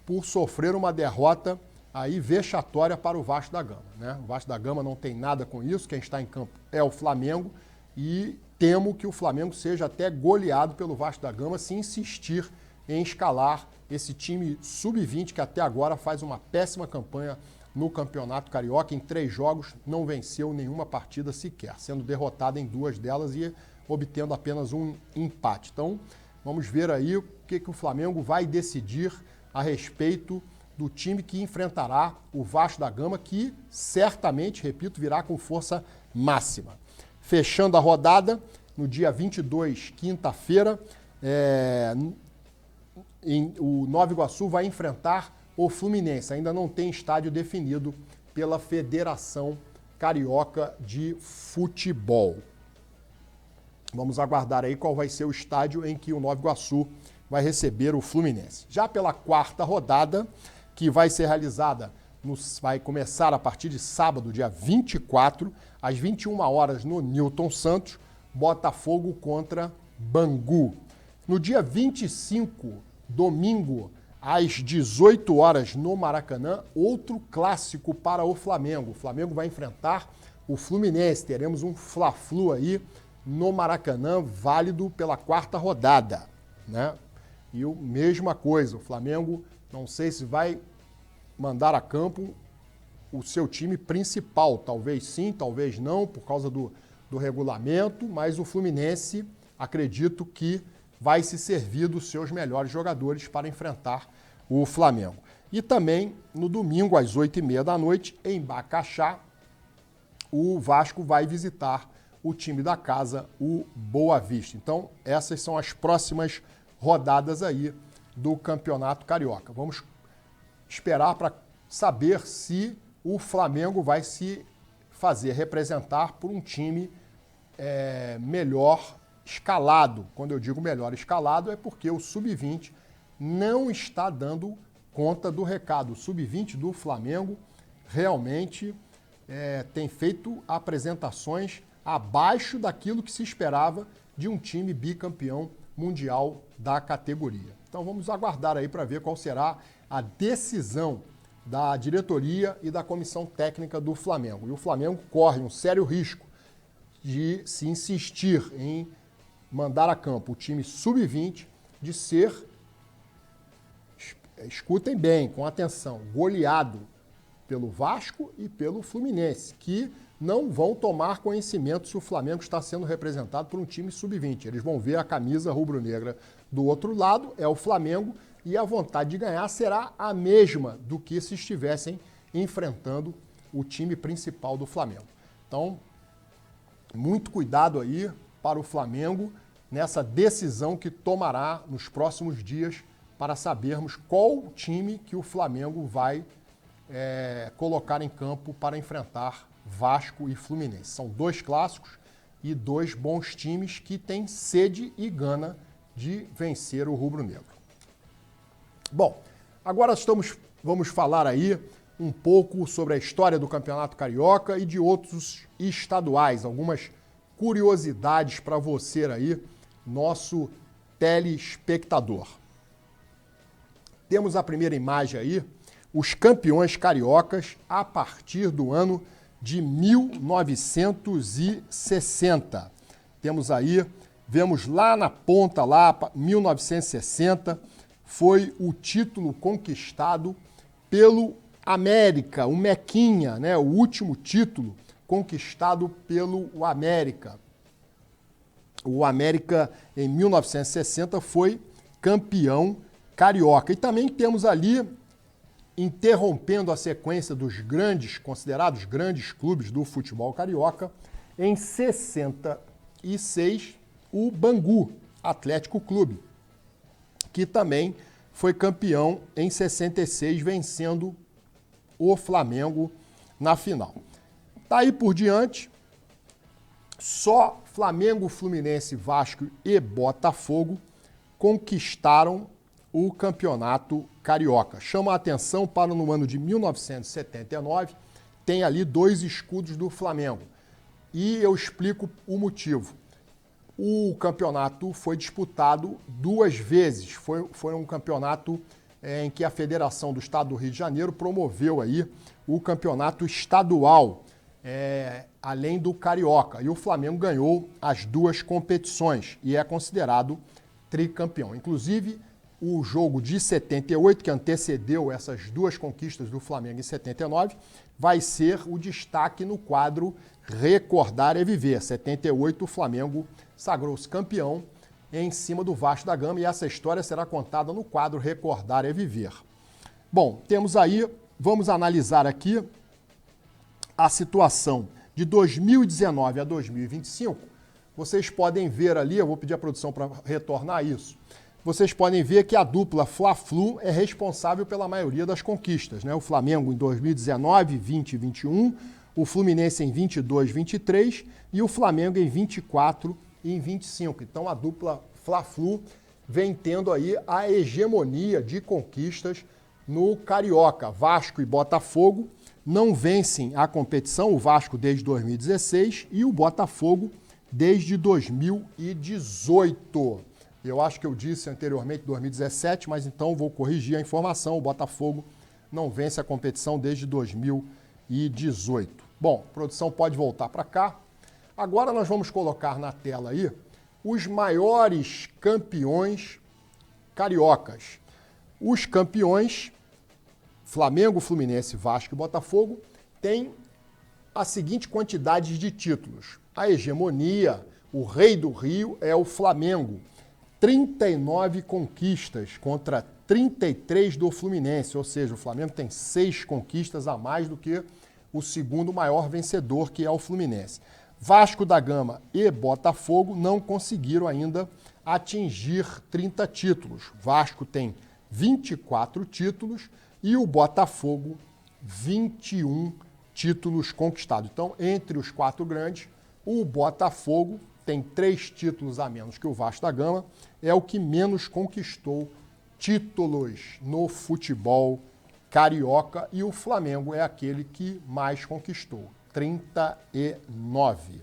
por sofrer uma derrota aí vexatória para o Vasco da Gama, né? O Vasco da Gama não tem nada com isso, quem está em campo é o Flamengo e temo que o Flamengo seja até goleado pelo Vasco da Gama se insistir em escalar esse time Sub-20 que até agora faz uma péssima campanha no Campeonato Carioca. Em 3 jogos não venceu nenhuma partida sequer, sendo derrotado em 2 delas e obtendo apenas um empate. Então, vamos ver aí o que o Flamengo vai decidir a respeito do time que enfrentará o Vasco da Gama, que certamente, repito, virá com força máxima. Fechando a rodada, no dia 22, quinta-feira, o Nova Iguaçu vai enfrentar o Fluminense. Ainda não tem estádio definido pela Federação Carioca de Futebol. Vamos aguardar aí qual vai ser o estádio em que o Nova Iguaçu vai receber o Fluminense. Já pela quarta rodada, que vai ser realizada, vai começar a partir de sábado, dia 24, às 21 horas no Newton Santos, Botafogo contra Bangu. No dia 25, domingo, às 18 horas no Maracanã, outro clássico para o Flamengo. O Flamengo vai enfrentar o Fluminense. Teremos um Fla-Flu aí no Maracanã, válido pela quarta rodada, né? E a mesma coisa, o Flamengo, não sei se vai mandar a campo o seu time principal. Talvez sim, talvez não, por causa do regulamento, mas o Fluminense, acredito que vai se servir dos seus melhores jogadores para enfrentar o Flamengo. E também, no domingo, às 8h30 da noite, em Bacaxá, o Vasco vai visitar o time da casa, o Boa Vista. Então, essas são as próximas rodadas aí do Campeonato Carioca. Vamos esperar para saber se o Flamengo vai se fazer representar por um time melhor escalado. Quando eu digo melhor escalado, é porque o Sub-20 não está dando conta do recado. O Sub-20 do Flamengo realmente tem feito apresentações abaixo daquilo que se esperava de um time bicampeão mundial da categoria. Então vamos aguardar aí para ver qual será a decisão da diretoria e da comissão técnica do Flamengo. E o Flamengo corre um sério risco de se insistir em mandar a campo o time sub-20 de ser, escutem bem, com atenção, goleado pelo Vasco e pelo Fluminense, que não vão tomar conhecimento se o Flamengo está sendo representado por um time sub-20. Eles vão ver a camisa rubro-negra do outro lado, é o Flamengo, e a vontade de ganhar será a mesma do que se estivessem enfrentando o time principal do Flamengo. Então, muito cuidado aí para o Flamengo nessa decisão que tomará nos próximos dias para sabermos qual time que o Flamengo vai colocar em campo para enfrentar Vasco e Fluminense. São dois clássicos e dois bons times que têm sede e gana de vencer o rubro-negro. Bom, agora vamos falar aí um pouco sobre a história do Campeonato Carioca e de outros estaduais, algumas curiosidades para você aí, nosso telespectador. Temos a primeira imagem aí, os campeões cariocas a partir do ano de 1960. Temos aí, vemos lá na ponta, lá, 1960, foi o título conquistado pelo América, o Mequinha, né? O último título conquistado pelo América. O América, em 1960, foi campeão carioca. E também temos ali, interrompendo a sequência dos grandes, considerados grandes clubes do futebol carioca, em 66, o Bangu Atlético Clube, que também foi campeão em 66, vencendo o Flamengo na final. Daí por diante, só Flamengo, Fluminense, Vasco e Botafogo conquistaram o campeonato carioca. Chama a atenção para no ano de 1979, tem ali dois escudos do Flamengo. E eu explico o motivo. O campeonato foi disputado duas vezes. Foi um campeonato em que a Federação do Estado do Rio de Janeiro promoveu aí o campeonato estadual, além do carioca. E o Flamengo ganhou as duas competições e é considerado tricampeão. Inclusive, o jogo de 78, que antecedeu essas duas conquistas do Flamengo em 79, vai ser o destaque no quadro Recordar é Viver. 78, o Flamengo sagrou-se campeão em cima do Vasco da Gama e essa história será contada no quadro Recordar é Viver. Bom, temos aí, vamos analisar aqui a situação de 2019 a 2025. Vocês podem ver ali, eu vou pedir à produção para retornar isso. Vocês podem ver que a dupla Fla-Flu é responsável pela maioria das conquistas, né? O Flamengo em 2019, 20 e 21, o Fluminense em 22, 23 e o Flamengo em 24 e em 25. Então a dupla Fla-Flu vem tendo aí a hegemonia de conquistas no Carioca. Vasco e Botafogo não vencem a competição, o Vasco desde 2016 e o Botafogo desde 2018. Eu acho que eu disse anteriormente 2017, mas então vou corrigir a informação. O Botafogo não vence a competição desde 2018. Bom, a produção pode voltar para cá. Agora nós vamos colocar na tela aí os maiores campeões cariocas. Os campeões, Flamengo, Fluminense, Vasco e Botafogo, têm a seguinte quantidade de títulos. A hegemonia, o rei do Rio é o Flamengo. 39 conquistas contra 33 do Fluminense, ou seja, o Flamengo tem 6 conquistas a mais do que o segundo maior vencedor, que é o Fluminense. Vasco da Gama e Botafogo não conseguiram ainda atingir 30 títulos. Vasco tem 24 títulos e o Botafogo 21 títulos conquistados. Então, entre os 4 grandes, o Botafogo tem 3 títulos a menos que o Vasco da Gama, é o que menos conquistou títulos no futebol carioca e o Flamengo é aquele que mais conquistou, 39.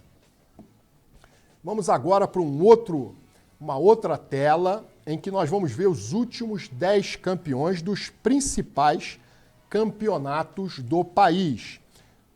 Vamos agora para uma outra tela em que nós vamos ver os últimos 10 campeões dos principais campeonatos do país.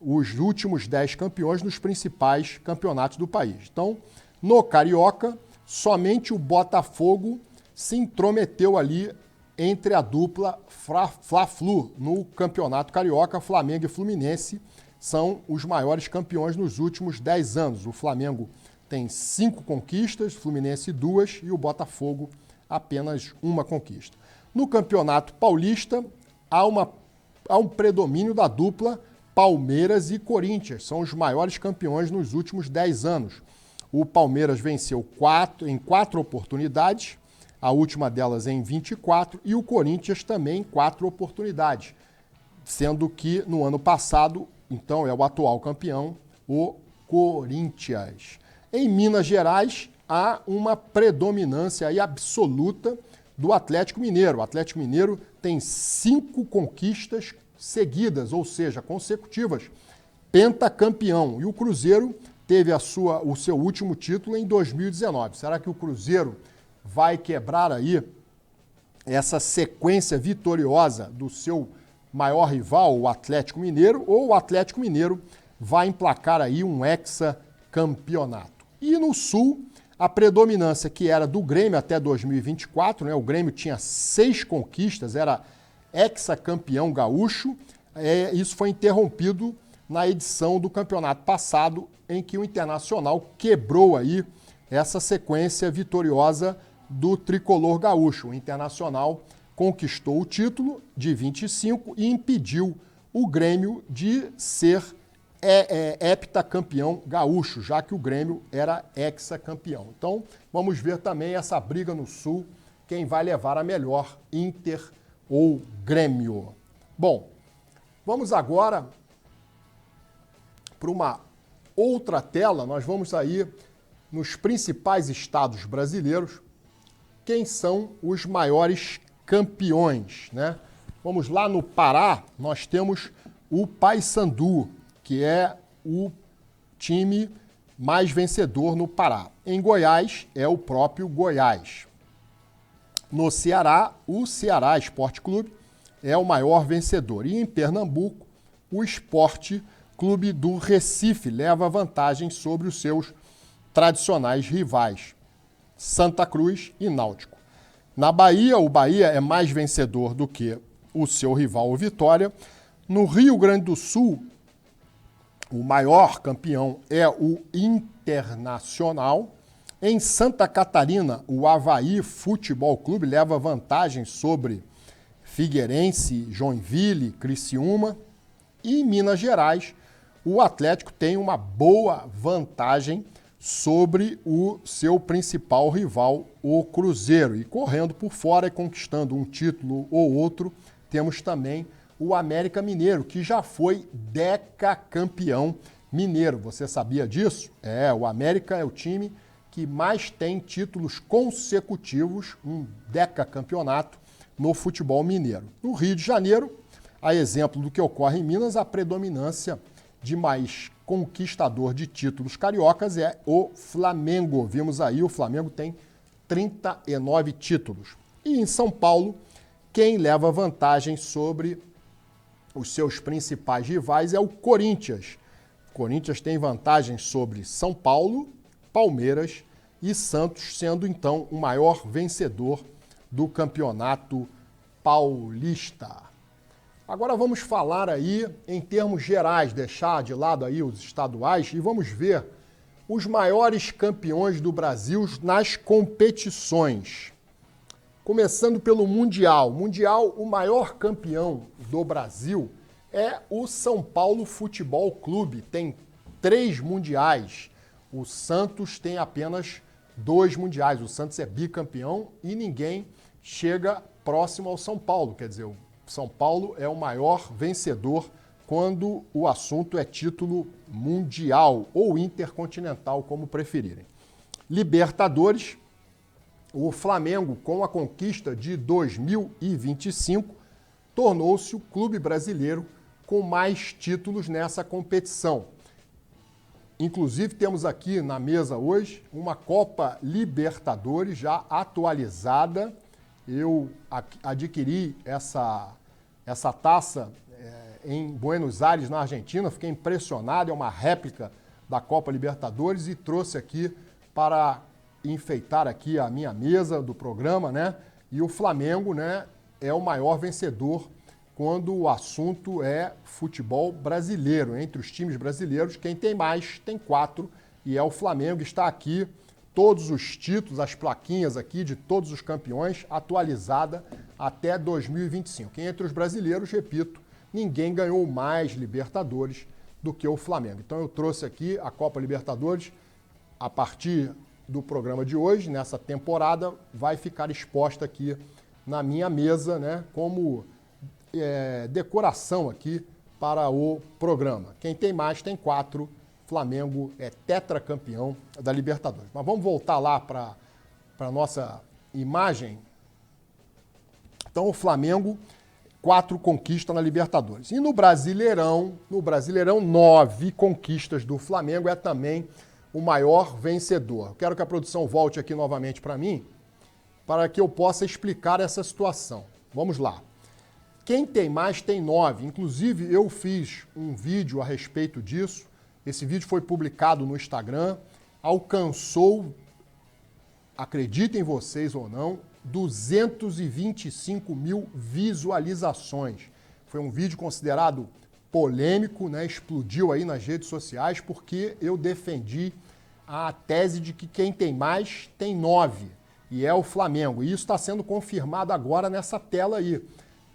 Os últimos 10 campeões nos principais campeonatos do país. Então, no Carioca, somente o Botafogo se intrometeu ali entre a dupla Fla-Flu no Campeonato Carioca. Flamengo e Fluminense são os maiores campeões nos últimos 10 anos. O Flamengo tem 5 conquistas, o Fluminense 2 e o Botafogo apenas 1 conquista. No Campeonato Paulista, há um predomínio da dupla Palmeiras e Corinthians. São os maiores campeões nos últimos 10 anos. O Palmeiras venceu em 4 oportunidades, a última delas em 24, e o Corinthians também em 4 oportunidades, sendo que no ano passado, então é o atual campeão, o Corinthians. Em Minas Gerais, há uma predominância aí absoluta do Atlético Mineiro. O Atlético Mineiro tem 5 conquistas seguidas, ou seja, consecutivas, pentacampeão. E o Cruzeiro teve o seu último título em 2019. Será que o Cruzeiro vai quebrar aí essa sequência vitoriosa do seu maior rival, o Atlético Mineiro, ou o Atlético Mineiro vai emplacar aí um hexacampeonato? E no Sul, a predominância que era do Grêmio até 2024, né? O Grêmio tinha 6 conquistas, era hexacampeão gaúcho. Isso foi interrompido na edição do campeonato passado, em que o Internacional quebrou aí essa sequência vitoriosa do tricolor gaúcho. O Internacional conquistou o título de 25 e impediu o Grêmio de ser heptacampeão gaúcho, já que o Grêmio era hexacampeão. Então, vamos ver também essa briga no Sul, quem vai levar a melhor, Inter ou Grêmio. Bom, vamos agora para uma outra tela. Nós vamos aí nos principais estados brasileiros, quem são os maiores campeões, né? Vamos lá no Pará, nós temos o Paysandu, que é o time mais vencedor no Pará. Em Goiás, é o próprio Goiás. No Ceará, o Ceará Esporte Clube é o maior vencedor. E em Pernambuco, o Esporte Clube do Recife leva vantagem sobre os seus tradicionais rivais, Santa Cruz e Náutico. Na Bahia, o Bahia é mais vencedor do que o seu rival, o Vitória. No Rio Grande do Sul, o maior campeão é o Internacional. Em Santa Catarina, o Avaí Futebol Clube leva vantagem sobre Figueirense, Joinville, Criciúma. E em Minas Gerais, o Atlético tem uma boa vantagem sobre o seu principal rival, o Cruzeiro. E correndo por fora e conquistando um título ou outro, temos também o América Mineiro, que já foi decacampeão mineiro. Você sabia disso? O América é o time que mais tem títulos consecutivos, um decacampeonato no futebol mineiro. No Rio de Janeiro, a exemplo do que ocorre em Minas, a predominância de mais conquistador de títulos cariocas é o Flamengo. Vimos aí, o Flamengo tem 39 títulos. E em São Paulo, quem leva vantagem sobre os seus principais rivais é o Corinthians. O Corinthians tem vantagem sobre São Paulo, Palmeiras e Santos, sendo então o maior vencedor do Campeonato Paulista. Agora vamos falar aí em termos gerais, deixar de lado aí os estaduais e vamos ver os maiores campeões do Brasil nas competições. Começando pelo Mundial. Mundial, o maior campeão do Brasil é o São Paulo Futebol Clube. Tem 3 mundiais. O Santos tem apenas 2 mundiais. O Santos é bicampeão e ninguém chega próximo ao São Paulo. Quer dizer, o São Paulo é o maior vencedor quando o assunto é título mundial ou intercontinental, como preferirem. Libertadores, o Flamengo, com a conquista de 2025, tornou-se o clube brasileiro com mais títulos nessa competição. Inclusive, temos aqui na mesa hoje uma Copa Libertadores já atualizada. Eu adquiri essa taça em Buenos Aires, na Argentina. Fiquei impressionado, é uma réplica da Copa Libertadores e trouxe aqui para enfeitar aqui a minha mesa do programa, né? E o Flamengo, né, é o maior vencedor quando o assunto é futebol brasileiro. Entre os times brasileiros, quem tem mais tem 4 e é o Flamengo. Está aqui todos os títulos, as plaquinhas aqui de todos os campeões, atualizada até 2025. E entre os brasileiros, repito, ninguém ganhou mais Libertadores do que o Flamengo. Então eu trouxe aqui a Copa Libertadores a partir do programa de hoje, nessa temporada, vai ficar exposta aqui na minha mesa, né, como decoração aqui para o programa. Quem tem mais tem 4. Flamengo é tetracampeão da Libertadores. Mas vamos voltar lá para a nossa imagem. Então o Flamengo, 4 conquistas na Libertadores. E no Brasileirão, 9 conquistas do Flamengo, é também o maior vencedor. Quero que a produção volte aqui novamente para mim, para que eu possa explicar essa situação. Vamos lá. Quem tem mais tem 9. Inclusive, eu fiz um vídeo a respeito disso. Esse vídeo foi publicado no Instagram. Alcançou, acreditem vocês ou não, 225 mil visualizações. Foi um vídeo considerado polêmico, né? Explodiu aí nas redes sociais, porque eu defendi a tese de que quem tem mais tem 9. E é o Flamengo. E isso está sendo confirmado agora nessa tela aí.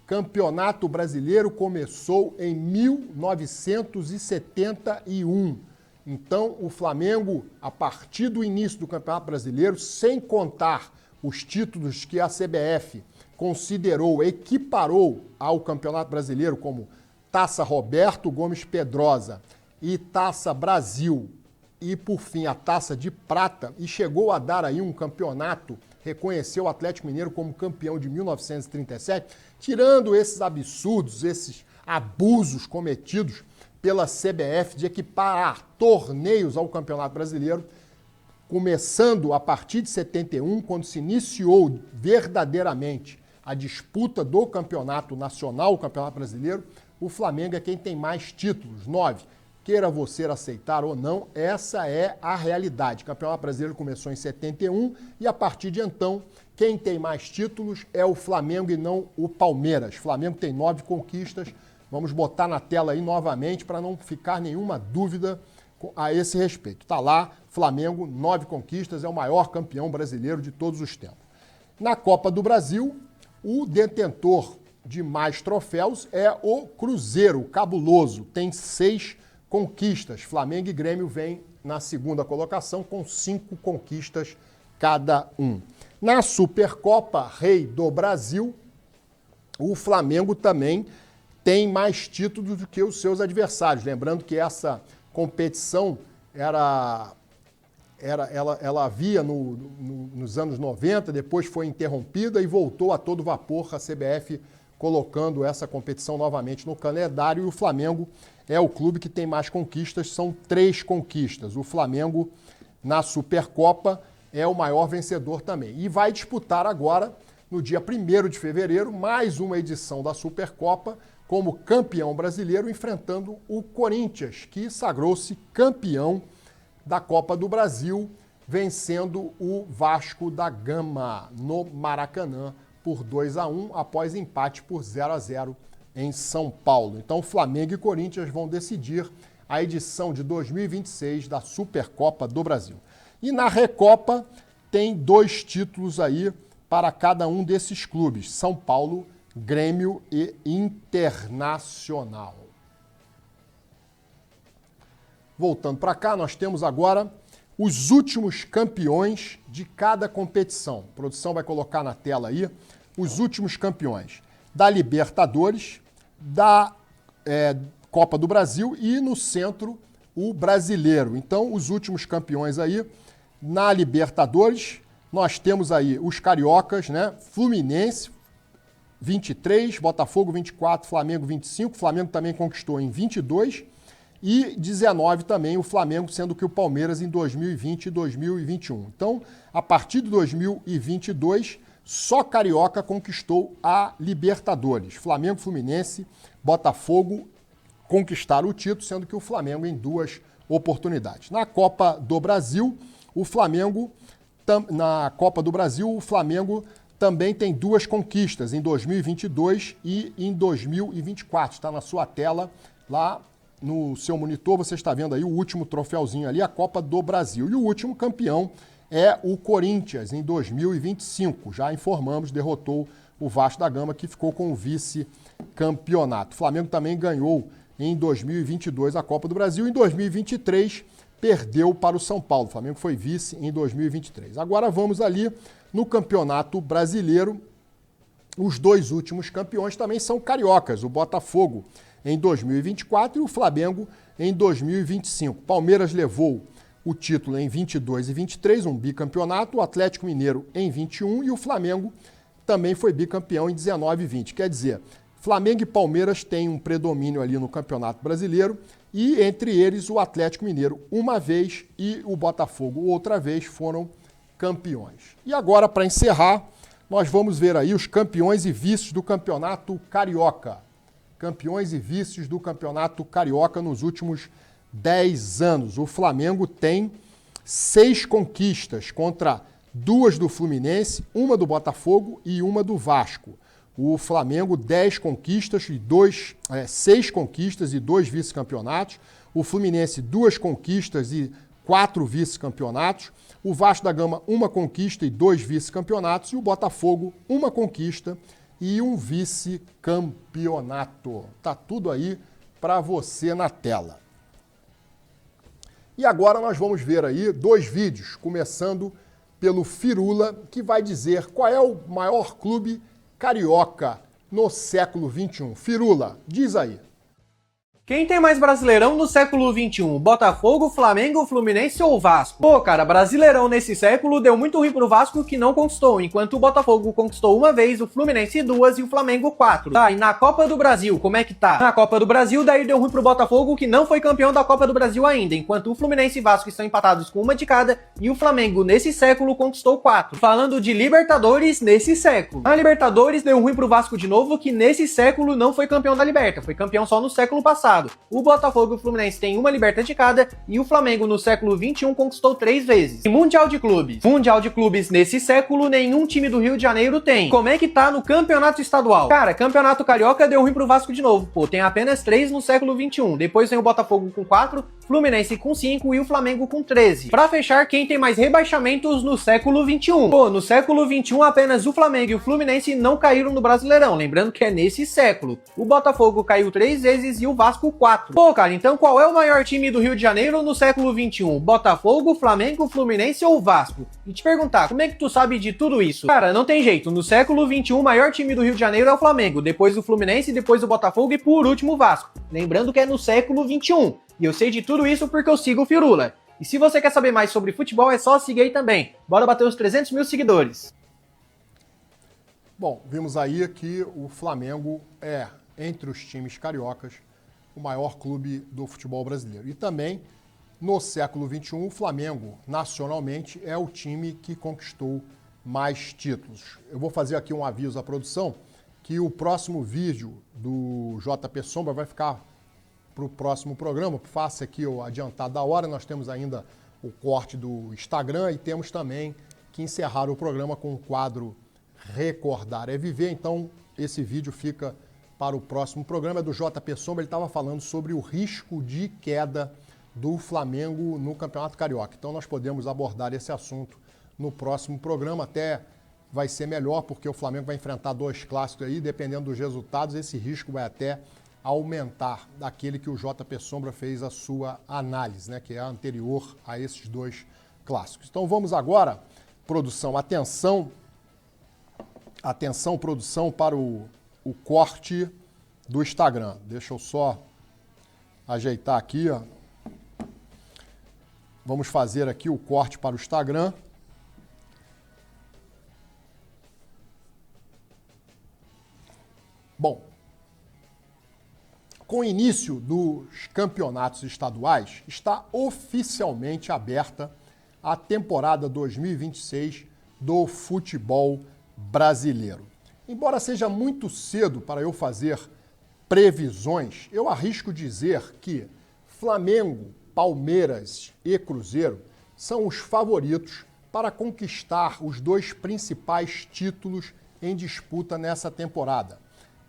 Campeonato Brasileiro começou em 1971. Então, o Flamengo, a partir do início do Campeonato Brasileiro, sem contar os títulos que a CBF considerou, equiparou ao Campeonato Brasileiro, como Taça Roberto Gomes Pedrosa e Taça Brasil, e, por fim, a Taça de Prata, e chegou a dar aí um campeonato, reconheceu o Atlético Mineiro como campeão de 1937, tirando esses absurdos, esses abusos cometidos pela CBF de equiparar torneios ao Campeonato Brasileiro, começando a partir de 71, quando se iniciou verdadeiramente a disputa do Campeonato Nacional, o Campeonato Brasileiro, o Flamengo é quem tem mais títulos, 9. Queira você aceitar ou não, essa é a realidade. O Campeonato Brasileiro começou em 71 e a partir de então, quem tem mais títulos é o Flamengo e não o Palmeiras. O Flamengo tem 9 conquistas. Vamos botar na tela aí novamente para não ficar nenhuma dúvida a esse respeito. Está lá, Flamengo, 9 conquistas, é o maior campeão brasileiro de todos os tempos. Na Copa do Brasil, o detentor de mais troféus é o Cruzeiro, o cabuloso, tem 6 conquistas. Flamengo e Grêmio vêm na segunda colocação com 5 conquistas cada um. Na Supercopa Rei do Brasil, o Flamengo também tem mais títulos do que os seus adversários. Lembrando que essa competição ela havia nos anos 90, depois foi interrompida e voltou a todo vapor, a CBF colocando essa competição novamente no calendário, e o Flamengo é o clube que tem mais conquistas, são 3 conquistas. O Flamengo, na Supercopa, é o maior vencedor também. E vai disputar agora, no dia 1º de fevereiro, mais uma edição da Supercopa, como campeão brasileiro, enfrentando o Corinthians, que sagrou-se campeão da Copa do Brasil, vencendo o Vasco da Gama no Maracanã por 2-1, após empate por 0-0 em São Paulo. Então, Flamengo e Corinthians vão decidir a edição de 2026 da Supercopa do Brasil. E na Recopa tem 2 títulos aí para cada um desses clubes, São Paulo, Grêmio e Internacional. Voltando para cá, nós temos agora os últimos campeões de cada competição. A produção vai colocar na tela aí os últimos campeões da Libertadores, da Copa do Brasil e no centro o Brasileiro. Então, os últimos campeões aí na Libertadores, nós temos aí os cariocas, né? Fluminense 23, Botafogo 24, Flamengo 25. O Flamengo também conquistou em 22 e 19 também o Flamengo, sendo que o Palmeiras em 2020 e 2021. Então, a partir de 2022, só carioca conquistou a Libertadores. Flamengo, Fluminense, Botafogo conquistar o título, sendo que o Flamengo em 2 oportunidades. Na Copa do Brasil, o Flamengo também tem 2 conquistas, em 2022 e em 2024. Está na sua tela, lá no seu monitor, você está vendo aí o último troféuzinho ali, a Copa do Brasil. E o último campeão é o Corinthians, em 2025. Já informamos, derrotou o Vasco da Gama, que ficou com o vice-campeonato. O Flamengo também ganhou em 2022 a Copa do Brasil. Em 2023, perdeu para o São Paulo. O Flamengo foi vice em 2023. Agora vamos ali no Campeonato Brasileiro. Os 2 últimos campeões também são cariocas. O Botafogo em 2024 e o Flamengo em 2025. Palmeiras levou o título em 22 e 23, um bicampeonato. O Atlético Mineiro em 21 e o Flamengo também foi bicampeão em 19 e 20. Quer dizer, Flamengo e Palmeiras têm um predomínio ali no Campeonato Brasileiro e entre eles o Atlético Mineiro uma vez e o Botafogo outra vez foram campeões. E agora, para encerrar, nós vamos ver aí os campeões e vices do Campeonato Carioca. Campeões e vices do Campeonato Carioca nos últimos 10 anos. O Flamengo tem 6 conquistas contra 2 do Fluminense, uma do Botafogo e uma do Vasco. O Flamengo, 6 conquistas e 2 vice-campeonatos. O Fluminense, 2 conquistas e 4 vice-campeonatos. O Vasco da Gama, 1 conquista e 2 vice-campeonatos. E o Botafogo, 1 conquista e 1 vice-campeonato. Tá tudo aí para você na tela. E agora nós vamos ver aí 2 vídeos, começando pelo Firula, que vai dizer qual é o maior clube carioca no século XXI. Firula, diz aí.
Quem tem mais Brasileirão no século XXI? Botafogo, Flamengo, Fluminense ou Vasco? Pô, cara, Brasileirão nesse século deu muito ruim pro Vasco que não conquistou, enquanto o Botafogo conquistou 1 vez, o Fluminense 2 e o Flamengo 4. Tá, e na Copa do Brasil, como é que tá? Na Copa do Brasil, daí deu ruim pro Botafogo que não foi campeão da Copa do Brasil ainda, enquanto o Fluminense e Vasco estão empatados com 1 de cada e o Flamengo nesse século conquistou 4. Falando de Libertadores nesse século. A Libertadores deu ruim pro Vasco de novo que nesse século não foi campeão da Liberta, foi campeão só no século passado. O Botafogo e o Fluminense têm 1 Liberta de cada e o Flamengo no século XXI conquistou 3 vezes. E Mundial de Clubes. Mundial de Clubes nesse século nenhum time do Rio de Janeiro tem. Como é que tá no Campeonato Estadual? Cara, Campeonato Carioca deu ruim pro Vasco de novo. Pô, tem apenas 3 no século XXI. Depois vem o Botafogo com 4, Fluminense com 5 e o Flamengo com 13. Pra fechar, quem tem mais rebaixamentos no século XXI? Pô, no século XXI apenas o Flamengo e o Fluminense não caíram no Brasileirão. Lembrando que é nesse século. O Botafogo caiu 3 vezes e o Vasco 4. Pô, cara, então qual é o maior time do Rio de Janeiro no século XXI? Botafogo, Flamengo, Fluminense ou Vasco? E te perguntar, como é que tu sabe de tudo isso? Cara, não tem jeito. No século XXI, o maior time do Rio de Janeiro é o Flamengo, depois o Fluminense, depois o Botafogo e por último o Vasco. Lembrando que é no século XXI. E eu sei de tudo isso porque eu sigo o Firula. E se você quer saber mais sobre futebol, é só seguir aí também. Bora bater os 300 mil seguidores.
Bom, vimos aí que o Flamengo é, entre os times cariocas, o maior clube do futebol brasileiro. E também, no século XXI, o Flamengo, nacionalmente, é o time que conquistou mais títulos. Eu vou fazer aqui um aviso à produção, que o próximo vídeo do JP Sombra vai ficar para o próximo programa. Faça aqui o adiantado da hora, nós temos ainda o corte do Instagram e temos também que encerrar o programa com o quadro Recordar é Viver. Então, esse vídeo fica para o próximo programa. É do JP Sombra, ele estava falando sobre o risco de queda do Flamengo no Campeonato Carioca. Então, nós podemos abordar esse assunto no próximo programa, até vai ser melhor, porque o Flamengo vai enfrentar 2 clássicos aí, dependendo dos resultados, esse risco vai até aumentar daquele que o JP Sombra fez a sua análise, né, que é anterior a esses 2 clássicos. Então vamos agora, produção, atenção, produção, para o corte do Instagram. Deixa eu só ajeitar aqui, ó. Vamos fazer aqui o corte para o Instagram. Bom, com o início dos campeonatos estaduais, está oficialmente aberta a temporada 2026 do futebol brasileiro. Embora seja muito cedo para eu fazer previsões, eu arrisco dizer que Flamengo, Palmeiras e Cruzeiro são os favoritos para conquistar os dois principais títulos em disputa nessa temporada,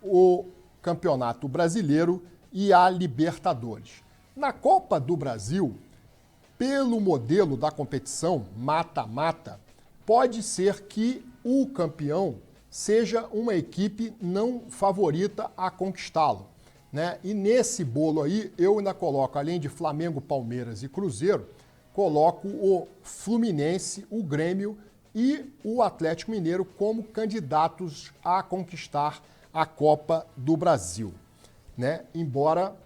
o Campeonato Brasileiro e a Libertadores. Na Copa do Brasil, pelo modelo da competição mata-mata, pode ser que o campeão seja uma equipe não favorita a conquistá-lo, né? E nesse bolo aí, eu ainda coloco, além de Flamengo, Palmeiras e Cruzeiro, coloco o Fluminense, o Grêmio e o Atlético Mineiro como candidatos a conquistar a Copa do Brasil, né? Embora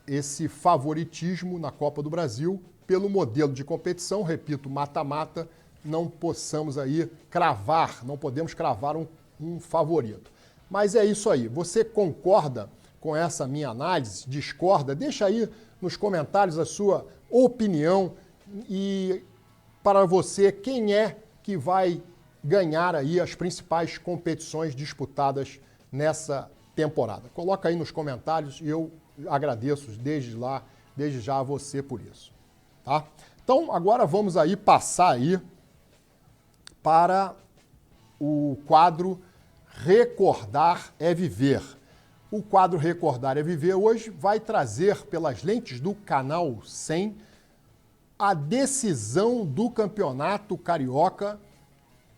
esse favoritismo na Copa do Brasil, pelo modelo de competição, repito, mata-mata, não possamos aí cravar, não podemos cravar um favorito. Mas é isso aí. Você concorda com essa minha análise? Discorda? Deixa aí nos comentários a sua opinião e para você, quem é que vai ganhar aí as principais competições disputadas nessa temporada? Coloca aí nos comentários e eu agradeço desde já a você por isso, tá? Então, agora vamos aí passar aí para o quadro Recordar é Viver. O quadro Recordar é Viver hoje vai trazer pelas lentes do Canal 100 a decisão do Campeonato Carioca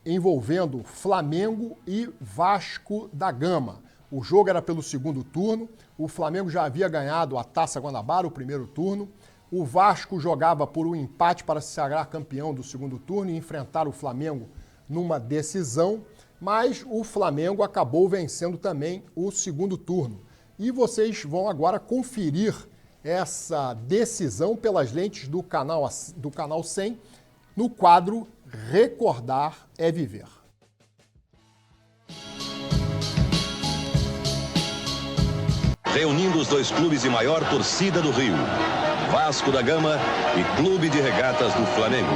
envolvendo Flamengo e Vasco da Gama. O jogo era pelo segundo turno, o Flamengo já havia ganhado a Taça Guanabara, o primeiro turno, o Vasco jogava por um empate para se sagrar campeão do segundo turno e enfrentar o Flamengo numa decisão, mas o Flamengo acabou vencendo também o segundo turno. E vocês vão agora conferir essa decisão pelas lentes do canal 100 no quadro Recordar é Viver.
Reunindo os dois clubes de maior torcida do Rio, Vasco da Gama e Clube de Regatas do Flamengo.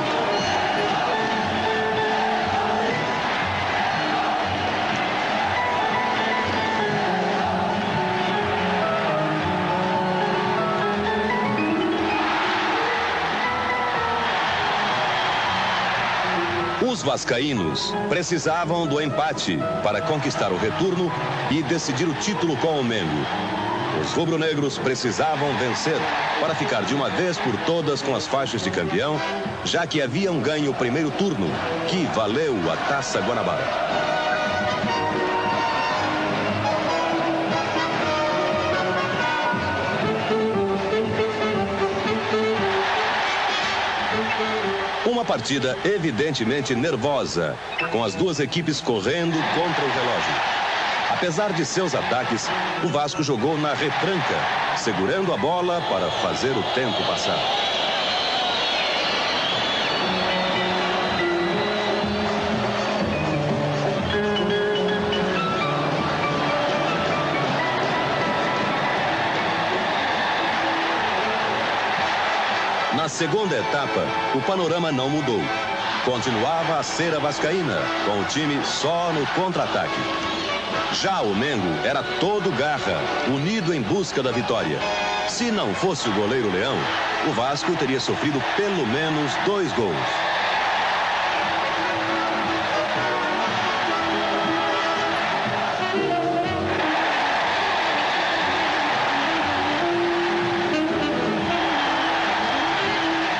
Os vascaínos precisavam do empate para conquistar o retorno e decidir o título com o Mengo. Os rubro-negros precisavam vencer para ficar de uma vez por todas com as faixas de campeão, já que haviam ganho o primeiro turno, que valeu a Taça Guanabara. Uma partida evidentemente nervosa, com as duas equipes correndo contra o relógio. Apesar de seus ataques, o Vasco jogou na retranca, segurando a bola para fazer o tempo passar. Na segunda etapa, o panorama não mudou. Continuava a ser a vascaína, com o time só no contra-ataque. Já o Mengo era todo garra, unido em busca da vitória. Se não fosse o goleiro Leão, o Vasco teria sofrido pelo menos 2 gols.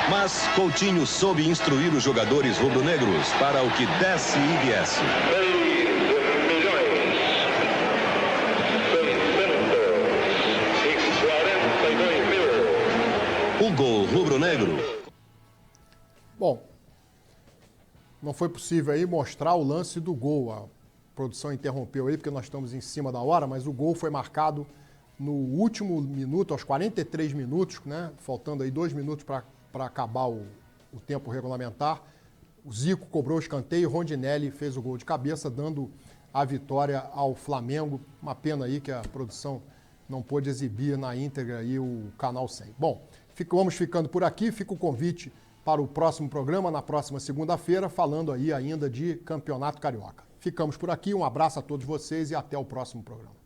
Mas Coutinho soube instruir os jogadores rubro-negros para o que desse e viesse. O gol rubro-negro.
Bom, não foi possível aí mostrar o lance do gol. A produção interrompeu aí porque nós estamos em cima da hora, mas o gol foi marcado no último minuto, aos 43 minutos, né? Faltando aí 2 minutos para acabar o tempo regulamentar. O Zico cobrou o escanteio, o Rondinelli fez o gol de cabeça, dando a vitória ao Flamengo. Uma pena aí que a produção não pôde exibir na íntegra aí o Canal 100. Bom, vamos ficando por aqui. Fica o convite para o próximo programa, na próxima segunda-feira, falando aí ainda de Campeonato Carioca. Ficamos por aqui, um abraço a todos vocês e até o próximo programa.